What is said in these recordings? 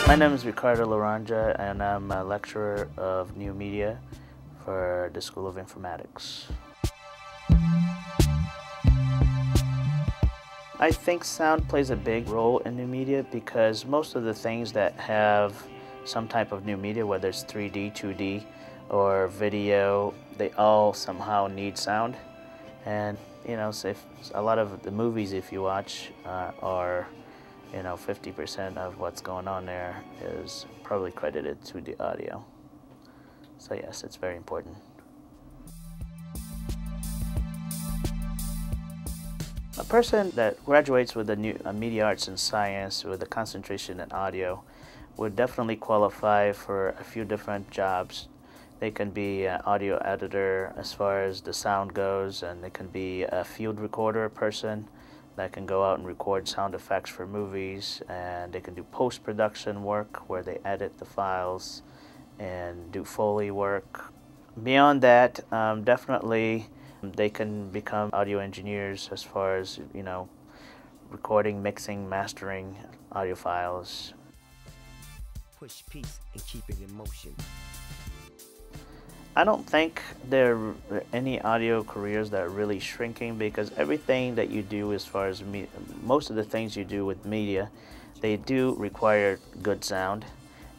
My name is Ricardo Laranja, and I'm a lecturer of new media for the School of Informatics. I think sound plays a big role in new media because most of the things that have some type of new media, whether it's 3D, 2D, or video, they all somehow need sound. And so if a lot of the movies, if you watch, are 50% of what's going on there is probably credited to the audio. So yes, it's very important. A person that graduates with a media arts and science with a concentration in audio would definitely qualify for a few different jobs. They can be an audio editor as far as the sound goes, and they can be a field recorder person that can go out and record sound effects for movies, and they can do post-production work where they edit the files and do Foley work. Beyond that, definitely they can become audio engineers as far as, recording, mixing, mastering audio files. Push peace and keep it in motion. I don't think there are any audio careers that are really shrinking, because everything that you do as far as most of the things you do with media, they do require good sound.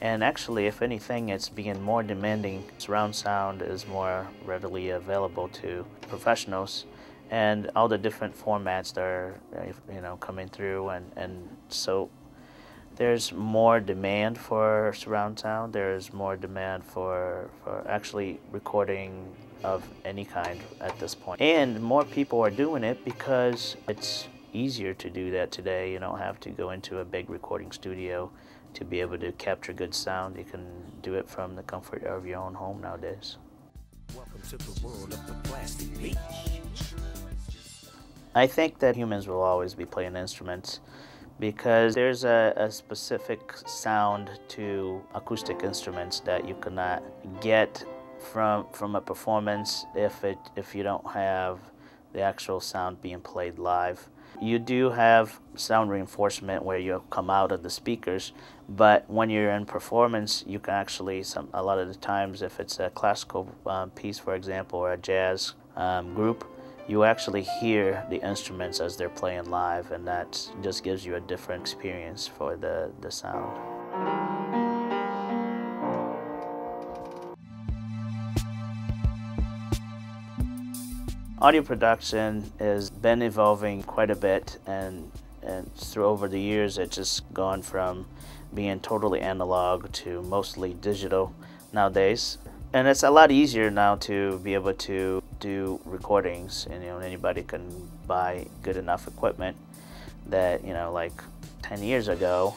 And actually, if anything, it's being more demanding. Surround sound is more readily available to professionals, and all the different formats that are coming through, and so there's more demand for surround sound. There's more demand for actually recording of any kind at this point. And more people are doing it because it's easier to do that today. You don't have to go into a big recording studio to be able to capture good sound. You can do it from the comfort of your own home nowadays. Welcome to the world of the plastic beach. I think that humans will always be playing instruments, because there's a specific sound to acoustic instruments that you cannot get from a performance if you don't have the actual sound being played live. You do have sound reinforcement where you come out of the speakers, but when you're in performance, you can actually, a lot of the times, if it's a classical piece, for example, or a jazz group, you actually hear the instruments as they're playing live, and that just gives you a different experience for the sound. Audio production has been evolving quite a bit, and through over the years it's just gone from being totally analog to mostly digital nowadays. And it's a lot easier now to be able to do recordings, and anybody can buy good enough equipment that like 10 years ago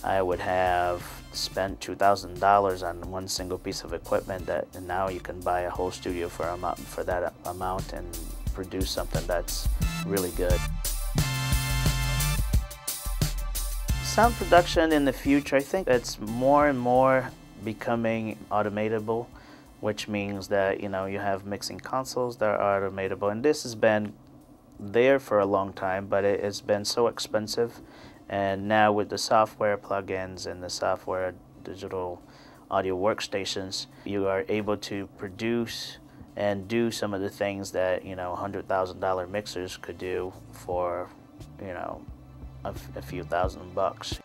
I would have spent $2,000 on one single piece of equipment, and now you can buy a whole studio for that amount and produce something that's really good. Sound production in the future, I think it's more and more becoming automatable, which means that you have mixing consoles that are automatable, and this has been there for a long time, but it's been so expensive. And now with the software plugins and the software digital audio workstations, you are able to produce and do some of the things that $100,000 mixers could do for a few $1,000s.